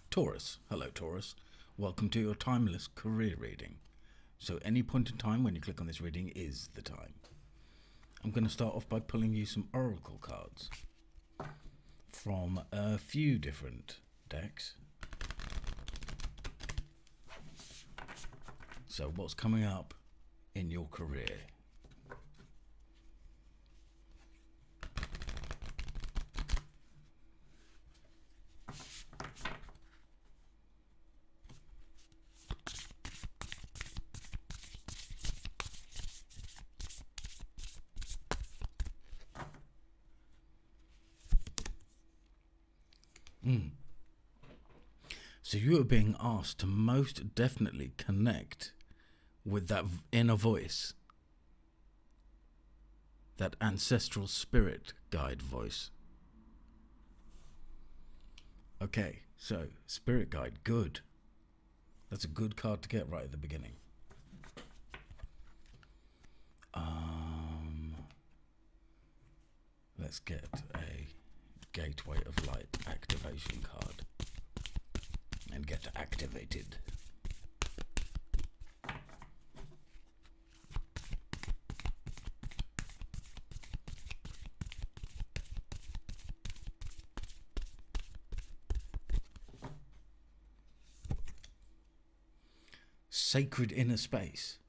Taurus. Hello, Taurus. Welcome to your timeless career reading. So any point in time when you click on this reading is the time. I'm going to start off by pulling you some oracle cards from a few different decks. So what's coming up in your career? So you are being asked to most definitely connect with that inner voice, that ancestral spirit guide voice. Okay, so spirit guide, good. That's a good card to get right at the beginning. Let's get a Gateway of Light activation card and get activated. Sacred inner space.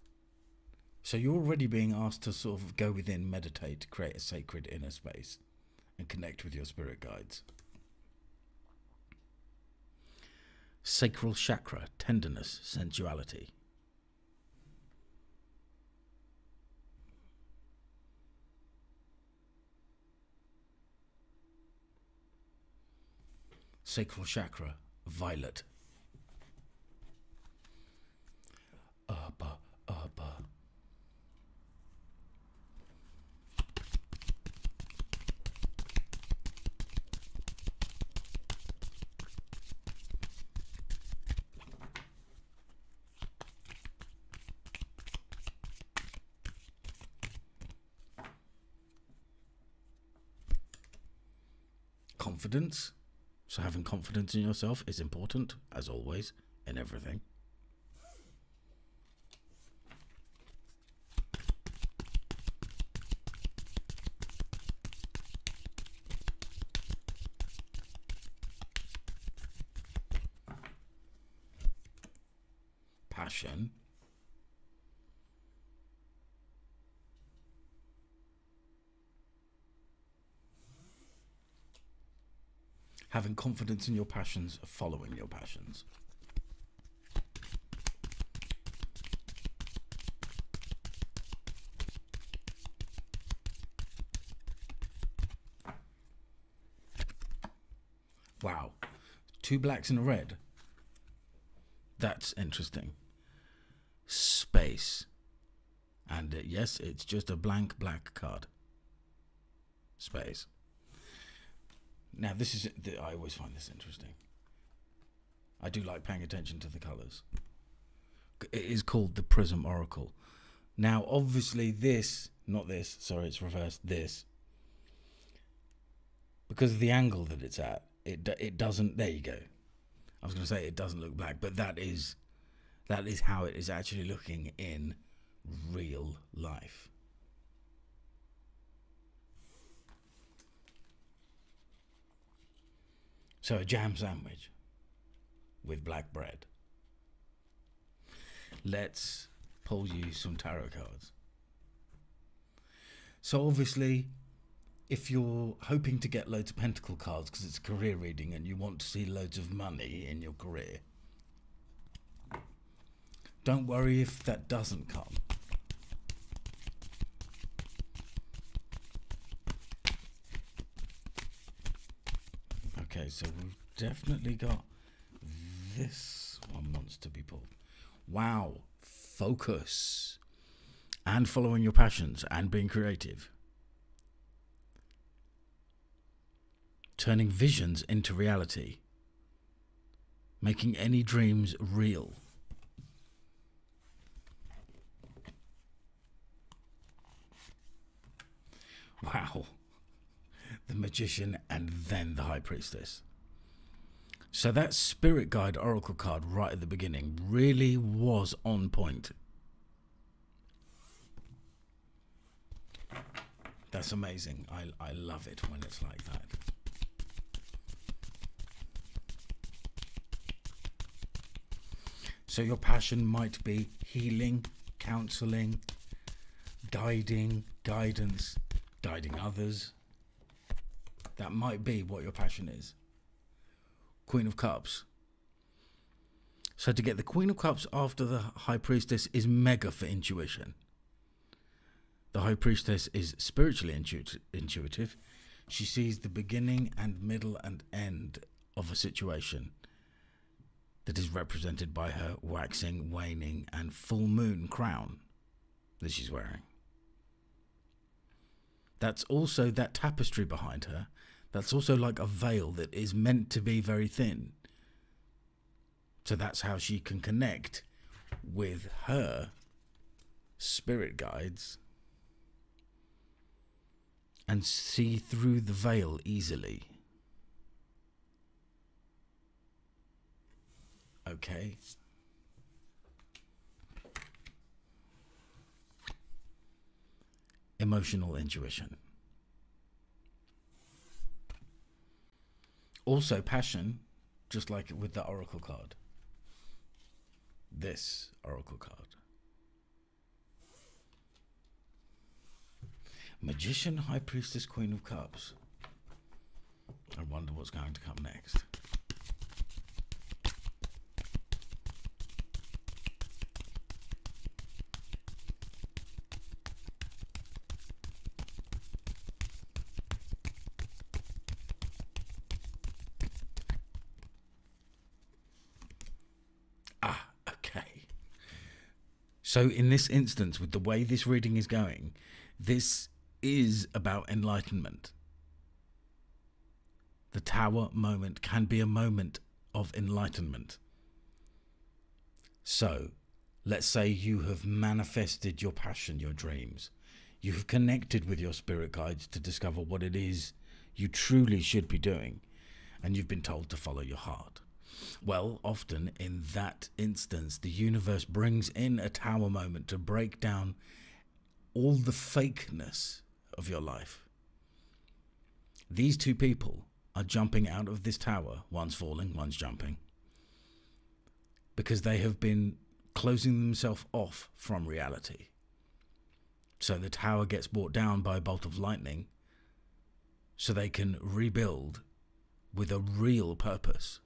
So you're already being asked to sort of go within, meditate, create a sacred inner space and connect with your spirit guides. Sacral chakra, tenderness, sensuality. Sacral chakra, violet. Upper. Confidence. So having confidence in yourself is important, as always, in everything. Passion. Having confidence in your passions, following your passions. Wow. 2 blacks and a red. That's interesting. Space. And yes, it's just a blank black card. Space. Now, this is, I always find this interesting. I do like paying attention to the colours. It is called the Prism Oracle. Now, obviously this, not this, sorry, it's reversed, this. Because of the angle that it's at, it doesn't, there you go. I was going to say it doesn't look black, but that is how it is actually looking in real life. So a jam sandwich with black bread. Let's pull you some tarot cards. So obviously, if you're hoping to get loads of pentacle cards because it's a career reading and you want to see loads of money in your career, don't worry if that doesn't come. Okay, so we've definitely got this one wants to be pulled. Wow, focus and following your passions and being creative. Turning visions into reality. Making any dreams real. Wow. The Magician and then the High Priestess. So that spirit guide oracle card right at the beginning really was on point. That's amazing. I love it when it's like that. So your passion might be healing, counseling, guiding, guidance, guiding others. That might be what your passion is. Queen of Cups. So to get the Queen of Cups after the High Priestess is mega for intuition. The High Priestess is spiritually intuitive. She sees the beginning and middle and end of a situation that is represented by her waxing, waning and full moon crown that she's wearing. That's also that tapestry behind her. That's also like a veil that is meant to be very thin. So that's how she can connect with her spirit guides and see through the veil easily. Okay. Emotional intuition. Also passion, just like with the oracle card. This oracle card. Magician, High Priestess, Queen of Cups. I wonder what's going to come next. So in this instance, with the way this reading is going, this is about enlightenment. The Tower moment can be a moment of enlightenment. So, let's say you have manifested your passion, your dreams. You have connected with your spirit guides to discover what it is you truly should be doing, and you've been told to follow your heart. Well, often in that instance, the universe brings in a tower moment to break down all the fakeness of your life. These two people are jumping out of this tower. One's falling, one's jumping. Because they have been closing themselves off from reality. So the tower gets brought down by a bolt of lightning so they can rebuild with a real purpose.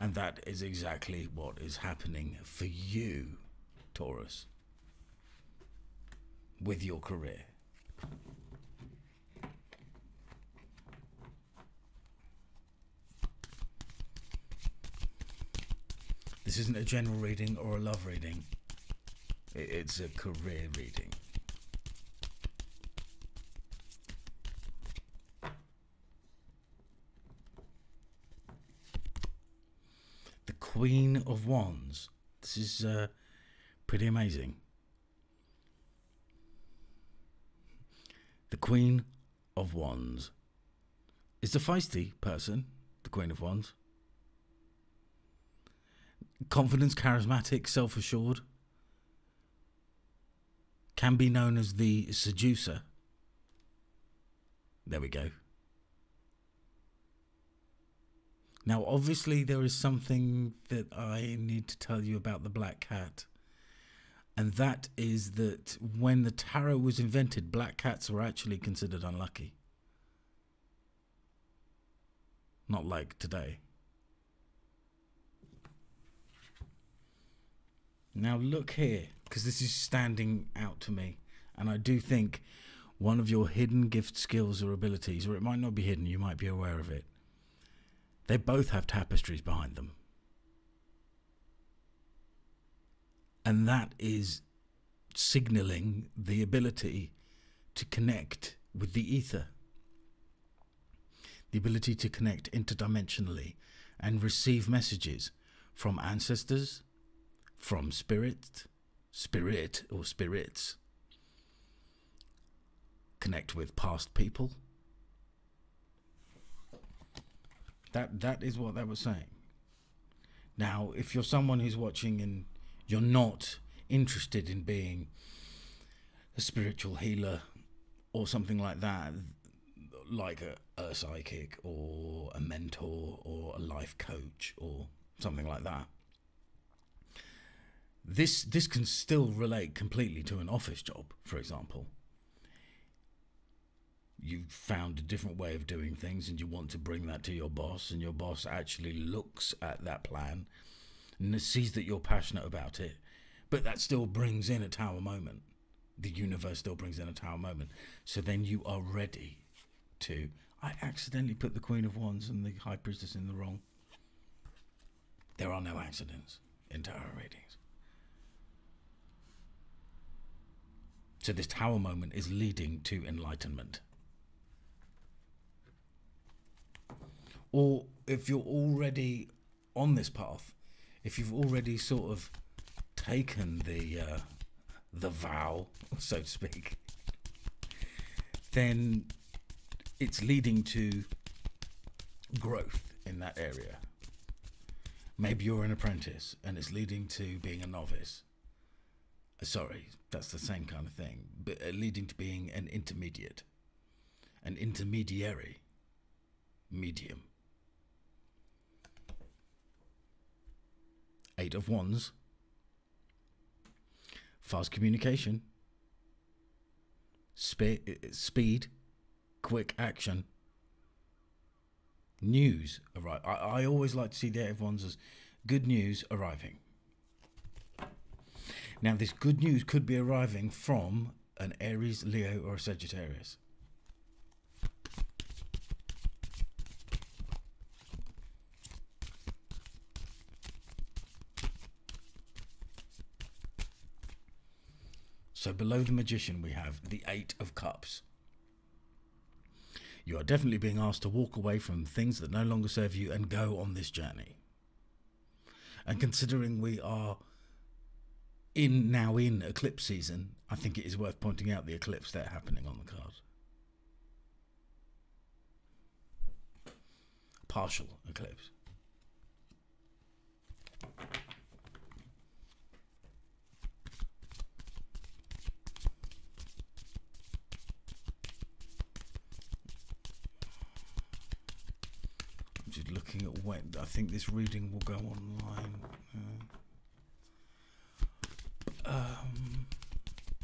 And that is exactly what is happening for you, Taurus, with your career. This isn't a general reading or a love reading. It's a career reading. Queen of Wands. This is pretty amazing. The Queen of Wands is a feisty person, the Queen of Wands. Confident, charismatic, self-assured. Can be known as the seducer. There we go. Now, obviously, there is something that I need to tell you about the black cat. And that is that when the tarot was invented, black cats were actually considered unlucky. Not like today. Now, look here, because this is standing out to me. And I do think one of your hidden gift skills or abilities, or it might not be hidden, you might be aware of it. They both have tapestries behind them. And that is signaling the ability to connect with the ether. The ability to connect interdimensionally and receive messages from ancestors, from spirit or spirits. Connect with past people. That is what that was saying. Now, if you're someone who's watching and you're not interested in being a spiritual healer or something like that, like a psychic or a mentor or a life coach or something like that, this can still relate completely to an office job, for example. You've found a different way of doing things and you want to bring that to your boss, and your boss actually looks at that plan and sees that you're passionate about it, but that still brings in a tower moment. The universe still brings in a tower moment. So then you are ready to... I accidentally put the Queen of Wands and the High Priestess in the wrong. There are no accidents in tarot readings. So this tower moment is leading to enlightenment. Or if you're already on this path, if you've already sort of taken the vow, so to speak, then it's leading to growth in that area. Maybe you're an apprentice and it's leading to being a novice. Sorry, that's the same kind of thing, but leading to being an intermediate, an intermediary, medium. Eight of Wands, fast communication, speed, quick action, news arrive. I always like to see the Eight of Wands as good news arriving. Now, this good news could be arriving from an Aries, Leo, or a Sagittarius. So below the Magician, we have the Eight of Cups. You are definitely being asked to walk away from things that no longer serve you and go on this journey. And considering we are now in eclipse season, I think it is worth pointing out the eclipse that's happening on the card. Partial eclipse. I'm just looking at when I think this reading will go online.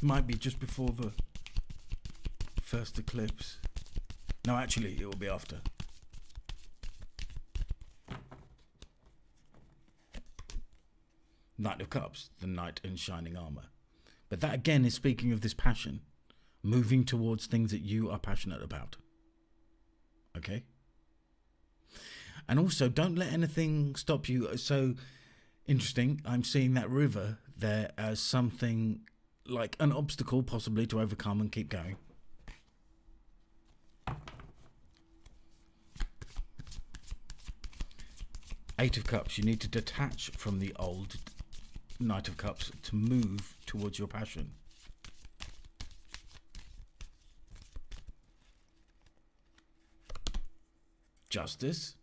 Might be just before the first eclipse. No, actually, it will be after. Knight of Cups, the knight in shining armor. But that again is speaking of this passion, moving towards things that you are passionate about. Okay? And also, don't let anything stop you. So interesting, I'm seeing that river there as something like an obstacle possibly to overcome and keep going. Eight of Cups, you need to detach from the old. Knight of Cups, to move towards your passion. Justice.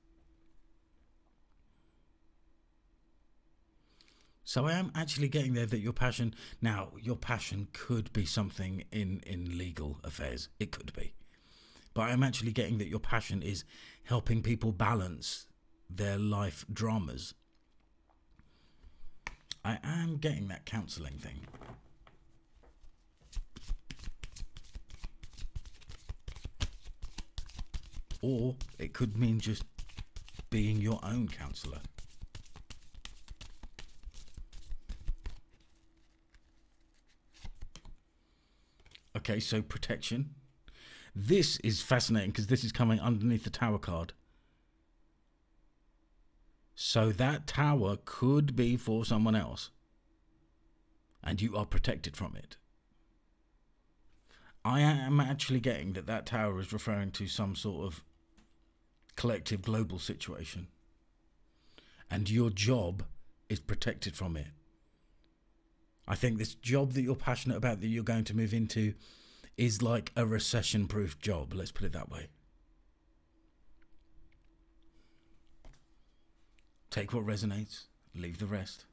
So I am actually getting there that your passion, now your passion could be something in legal affairs. It could be. But I'm actually getting that your passion is helping people balance their life dramas. I am getting that counselling thing. Or it could mean just being your own counsellor. Okay, so protection. This is fascinating because this is coming underneath the Tower card. So that tower could be for someone else. And you are protected from it. I am actually getting that that tower is referring to some sort of collective global situation. And your job is protected from it. I think this job that you're passionate about, that you're going to move into, is like a recession-proof job. Let's put it that way. Take what resonates, leave the rest.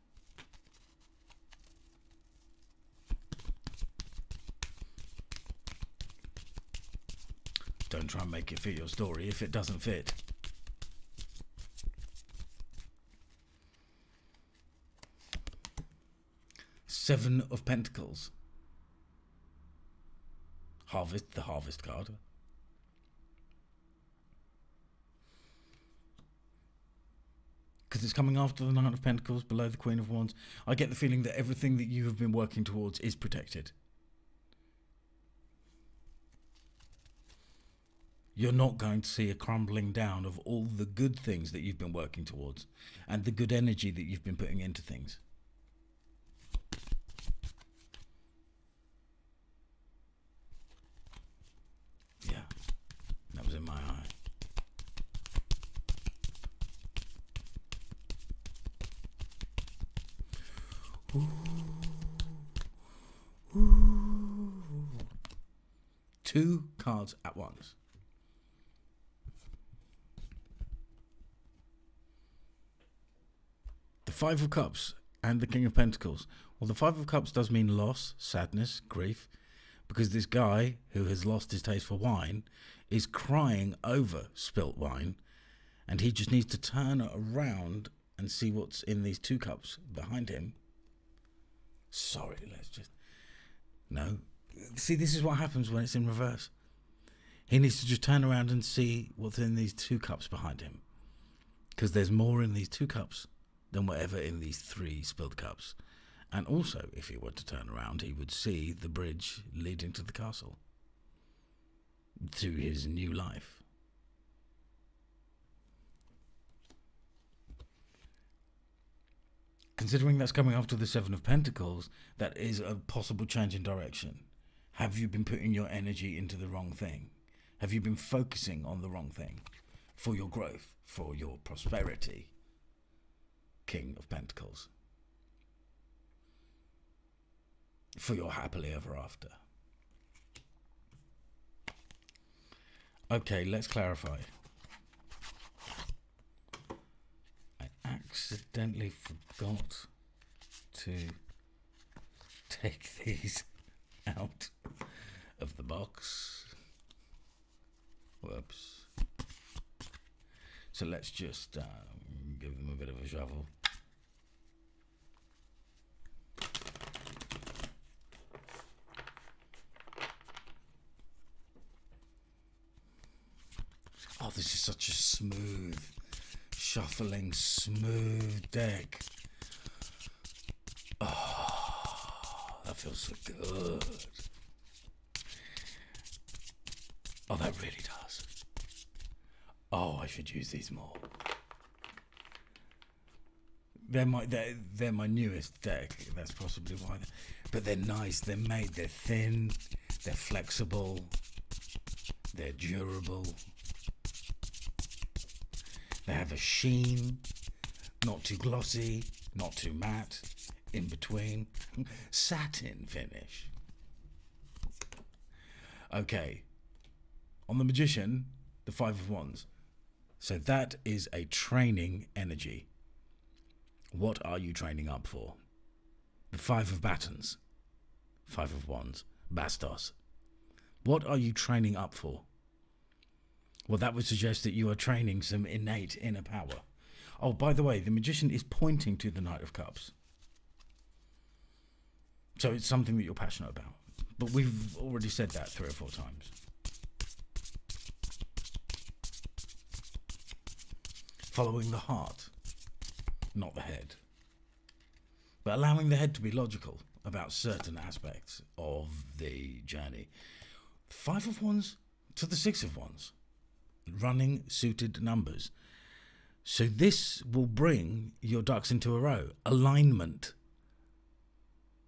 Don't try and make it fit your story if it doesn't fit. Seven of Pentacles. Harvest, the Harvest card. Because it's coming after the Knight of Pentacles, below the Queen of Wands. I get the feeling that everything that you have been working towards is protected. You're not going to see a crumbling down of all the good things that you've been working towards and the good energy that you've been putting into things. Yeah, that was in my eye. Ooh. Ooh. Two cards at once. The Five of Cups and the King of Pentacles. Well, the Five of Cups does mean loss, sadness, grief, because this guy who has lost his taste for wine is crying over spilt wine, and he just needs to turn around and see what's in these two cups behind him. Sorry, let's just... No. See, this is what happens when it's in reverse. He needs to just turn around and see what's in these two cups behind him, because there's more in these two cups than whatever in these three spilled cups. And also, if he were to turn around, he would see the bridge leading to the castle, to his new life. Considering that's coming after the Seven of Pentacles, that is a possible change in direction. Have you been putting your energy into the wrong thing? Have you been focusing on the wrong thing for your growth, for your prosperity? King of Pentacles. For your happily ever after. Okay, let's clarify. I accidentally forgot to take these out of the box. Whoops. So let's just give them a bit of a shuffle. Oh, this is such a smooth, shuffling, smooth deck. Oh, that feels so good. Oh, that really does. Oh, I should use these more. They're my newest deck. That's possibly why. But they're nice. They're made. They're thin. They're flexible. They're durable. They have a sheen. Not too glossy. Not too matte. In between. Satin finish. Okay. On the Magician, the Five of Wands. So that is a training energy. What are you training up for? The Five of Batons. Five of Wands. Bastos. What are you training up for? Well, that would suggest that you are training some innate inner power. Oh, by the way, the Magician is pointing to the Knight of Cups. So it's something that you're passionate about. But we've already said that 3 or 4 times. Following the heart, not the head. But allowing the head to be logical about certain aspects of the journey. 5 of Wands to the 6 of Wands. Running suited numbers. So this will bring your ducks into a row. Alignment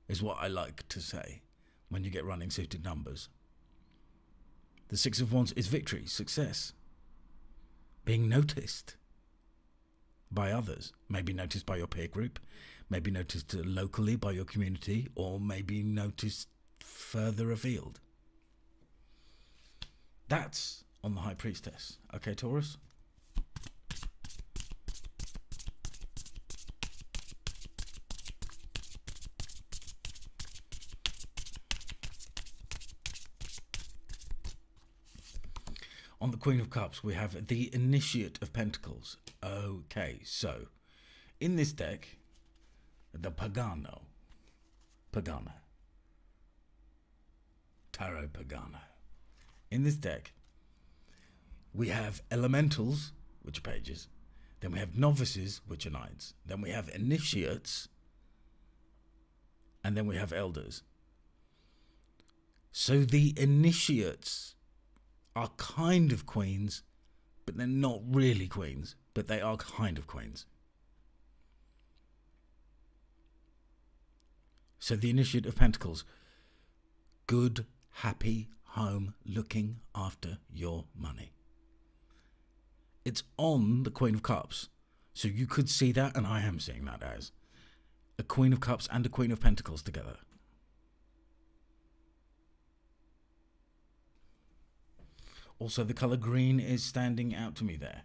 is what I like to say when you get running suited numbers. The 6 of Wands is victory, success. Being noticed by others. Maybe noticed by your peer group. Maybe noticed locally by your community. Or maybe noticed further afield. That's on the High Priestess. Okay, Taurus? On the Queen of Cups, we have the Initiate of Pentacles. Okay, so in this deck, the Pagano, Tarot Pagano. In this deck, we have Elementals, which are pages. Then we have Novices, which are knights. Then we have Initiates. And then we have Elders. So the Initiates are kind of queens, but they're not really queens, but they are kind of queens. So the Initiate of Pentacles, good, happy home, looking after your money. It's on the Queen of Cups, so you could see that, and I am seeing that as a Queen of Cups and a Queen of Pentacles together. Also, the colour green is standing out to me there.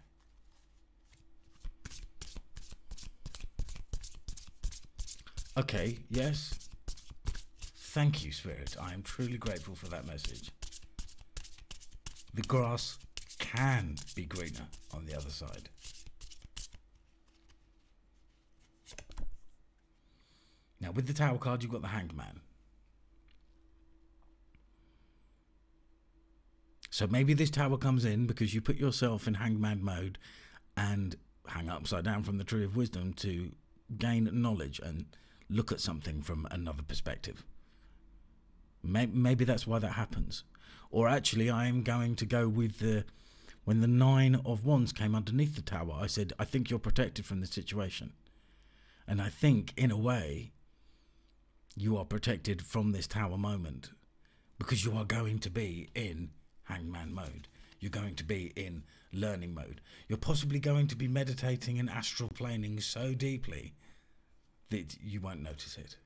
Okay, yes. Thank you, Spirit. I am truly grateful for that message. The grass can be greener on the other side. Now, with the Tower card, you've got the Hanged Man. So maybe this Tower comes in because you put yourself in Hangman mode and hang upside down from the Tree of Wisdom to gain knowledge and look at something from another perspective. Maybe that's why that happens. Or actually, I am going to go with the... When the Nine of Wands came underneath the Tower, I said, I think you're protected from the situation. And I think, in a way, you are protected from this Tower moment because you are going to be in Hangman mode. You're going to be in learning mode. You're possibly going to be meditating and astral planing so deeply that you won't notice it.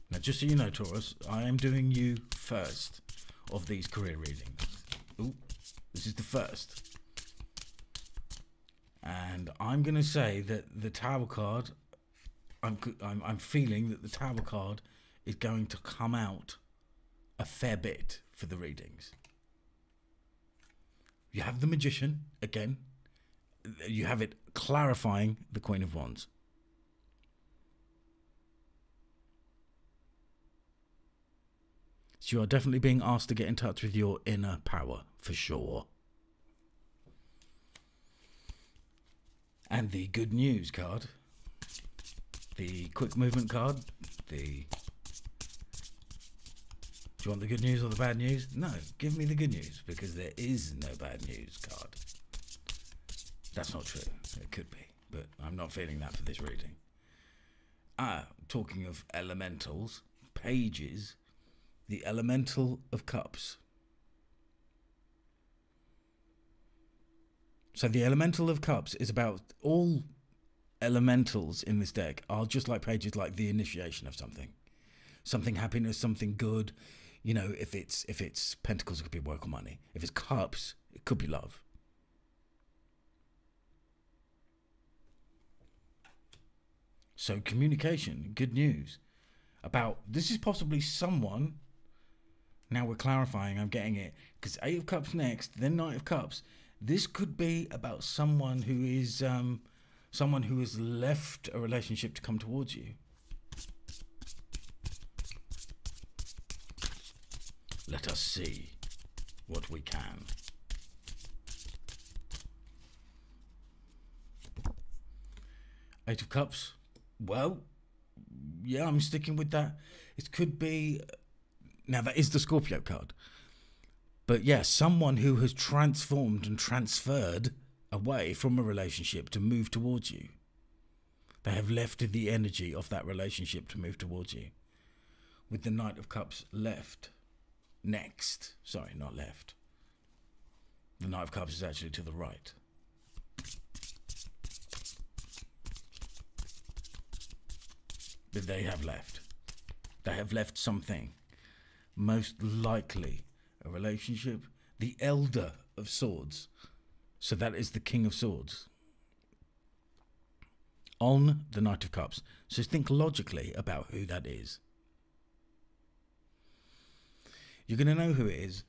Now, just so you know, Taurus, I am doing you first of these career readings. Ooh, this is the first. And I'm going to say that the Tower card, I'm feeling that the Tower card is going to come out a fair bit for the readings. You have the Magician, again. You have it clarifying the Queen of Wands. So you are definitely being asked to get in touch with your inner power, for sure. And the good news card, the quick movement card, the... Do you want the good news or the bad news? No, give me the good news, because there is no bad news card. That's not true. It could be, but I'm not feeling that for this reading. Talking of elementals, pages... The Elemental of Cups. So the Elemental of Cups is about all elementals in this deck are just like pages like the initiation of something. Something happiness, something good. You know, if it's pentacles, it could be work or money. If it's cups, it could be love. So communication, good news. About, this is possibly someone... Now we're clarifying, I'm getting it. Because Eight of Cups next, then Knight of Cups. This could be about someone who is someone who has left a relationship to come towards you. Let us see what we can. Eight of Cups. Well, yeah, I'm sticking with that. It could be... Now, that is the Scorpio card. But yeah, someone who has transformed and transferred away from a relationship to move towards you. They have left the energy of that relationship to move towards you. With the Knight of Cups left. Next. Sorry, not left. The Knight of Cups is actually to the right. But they have left. They have left something. Most likely a relationship. The Elder of Swords. So that is the King of Swords. On the Knight of Cups. So think logically about who that is. You're going to know who it is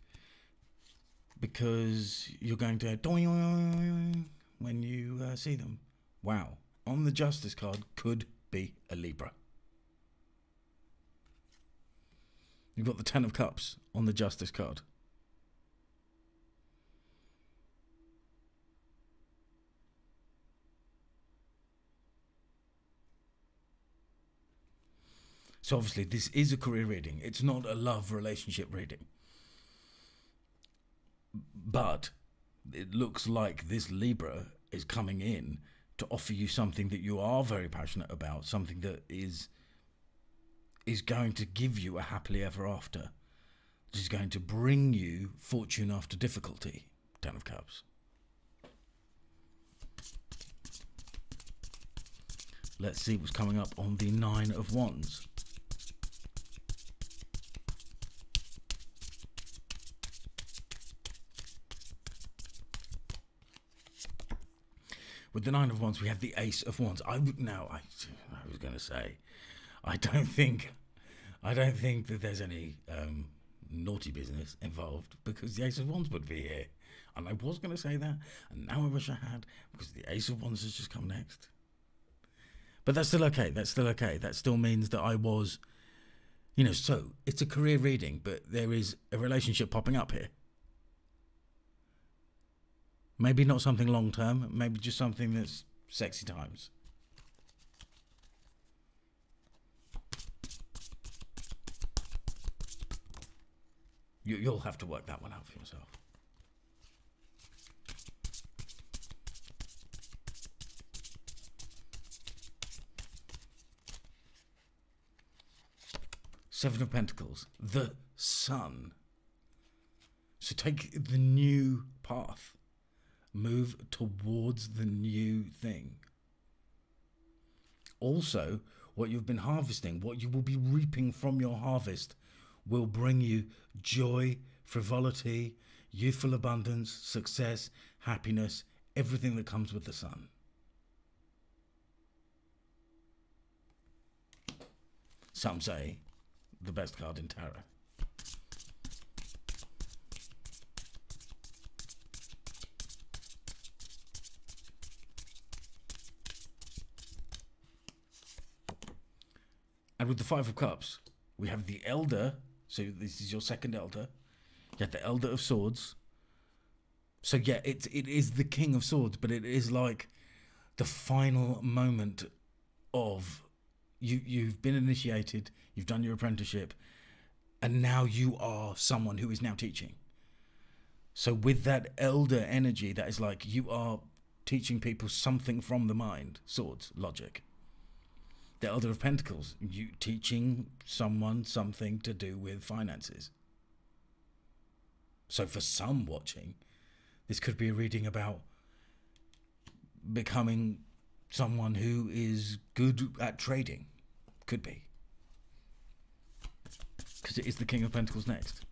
because you're going to doing when you see them. Wow. On the Justice card could be a Libra. You've got the Ten of Cups on the Justice card. So obviously this is a career reading. It's not a love relationship reading. But it looks like this Libra is coming in to offer you something that you are very passionate about, something that is going to give you a happily ever after, which is going to bring you fortune after difficulty. Ten of Cups. Let's see what's coming up on the Nine of Wands. With the Nine of Wands, we have the Ace of Wands. I was going to say, I don't think that there's any naughty business involved, because the Ace of Wands would be here. And I was going to say that, and now I wish I had, because the Ace of Wands has just come next. But that's still okay. That's still okay. That still means that I was, so it's a career reading, but there is a relationship popping up here. Maybe not something long term, maybe just something that's sexy times. You'll have to work that one out for yourself. Seven of Pentacles, the Sun. So take the new path. Move towards the new thing. Also, what you've been harvesting, what you will be reaping from your harvest, will bring you joy, frivolity, youthful abundance, success, happiness, everything that comes with the sun. Some say the best card in tarot. And with the Five of Cups, we have the Elder. So this is your second Elder. You have the Elder of Swords. So yeah, it is the King of Swords, but it is like the final moment of you've been initiated, you've done your apprenticeship, and now you are someone who is now teaching. So with that Elder energy, that is like you are teaching people something from the mind. Swords, logic. The Elder of Pentacles, you teaching someone something to do with finances. So for some watching, this could be a reading about becoming someone who is good at trading. Could be. Because it is the King of Pentacles next.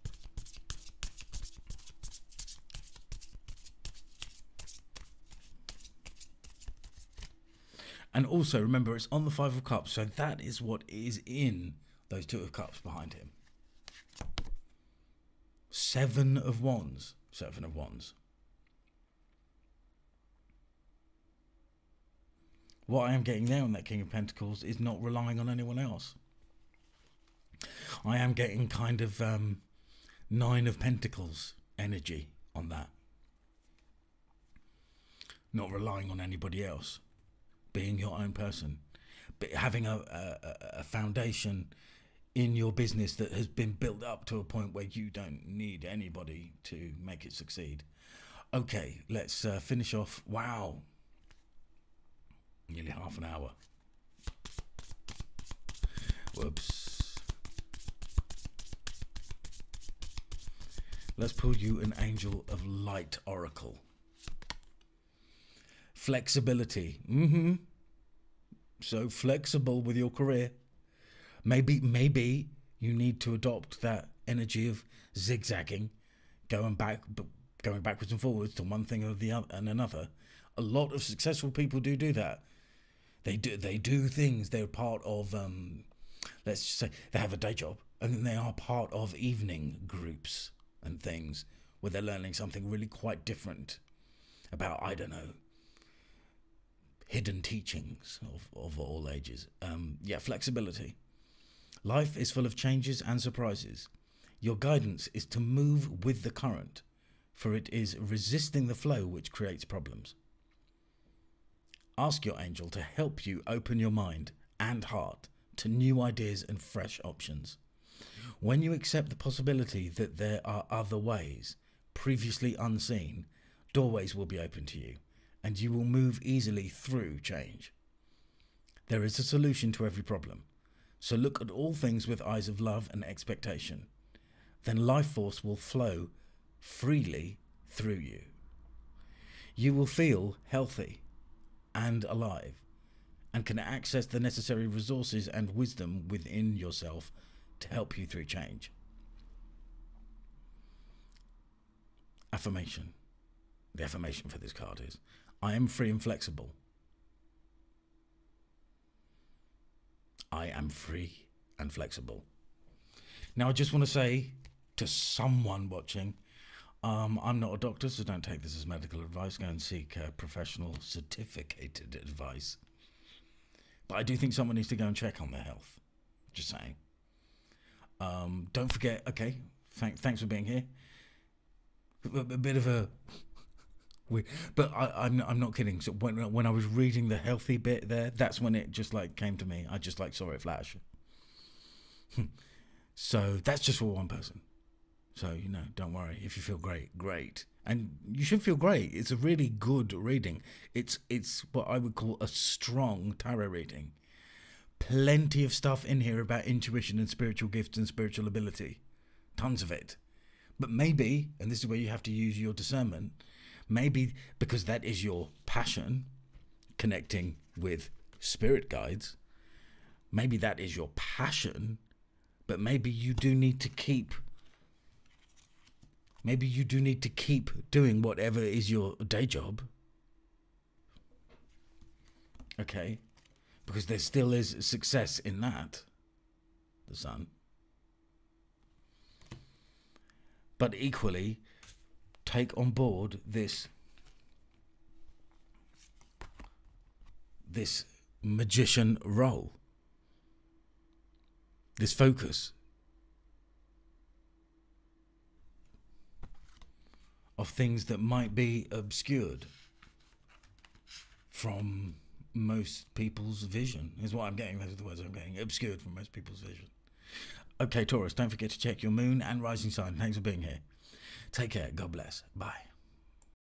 And also, remember, it's on the Five of Cups, so that is what is in those Two of Cups behind him. Seven of Wands. Seven of Wands. What I am getting there on that King of Pentacles is not relying on anyone else. I am getting kind of Nine of Pentacles energy on that. Not relying on anybody else. Being your own person, but having a foundation in your business that has been built up to a point where you don't need anybody to make it succeed. Okay, let's finish off. Wow, nearly half an hour. Whoops. Let's pull you an Angel of Light Oracle. Flexibility. So flexible with your career. Maybe you need to adopt that energy of zigzagging, going backwards and forwards to one thing or the other and another. A lot of successful people do that. They do things. They're part of let's just say they have a day job and then they are part of evening groups and things where they're learning something really quite different about, I don't know, hidden teachings of all ages. Yeah, flexibility. Life is full of changes and surprises. Your guidance is to move with the current, for it is resisting the flow which creates problems. Ask your angel to help you open your mind and heart to new ideas and fresh options. When you accept the possibility that there are other ways, previously unseen, doorways will be open to you, and you will move easily through change. There is a solution to every problem, so look at all things with eyes of love and expectation. Then life force will flow freely through you. You will feel healthy and alive, and can access the necessary resources and wisdom within yourself to help you through change. Affirmation. The affirmation for this card is, I am free and flexible. I am free and flexible. Now, I just want to say to someone watching, I'm not a doctor, so don't take this as medical advice. Go and seek professional certificated advice. But I do think someone needs to go and check on their health. Just saying. Don't forget, okay, thanks for being here. A bit of a... But I'm not kidding. So when I was reading the healthy bit there, that's when it just like came to me. I just like saw it flash. So that's just for one person. So, you know, don't worry. If you feel great, great. And you should feel great. It's a really good reading. It's what I would call a strong tarot reading. Plenty of stuff in here about intuition and spiritual gifts and spiritual ability. Tons of it. But maybe, and this is where you have to use your discernment, maybe because that is your passion, connecting with spirit guides, maybe that is your passion, but maybe you do need to keep doing whatever is your day job. Okay? Because there still is success in that. The sun. But equally, take on board this magician role. This focus of things that might be obscured from most people's vision, is what I'm getting. Those are the words I'm getting. Obscured from most people's vision. Okay, Taurus, don't forget to check your moon and rising sign. Thanks for being here. Take care. God bless. Bye.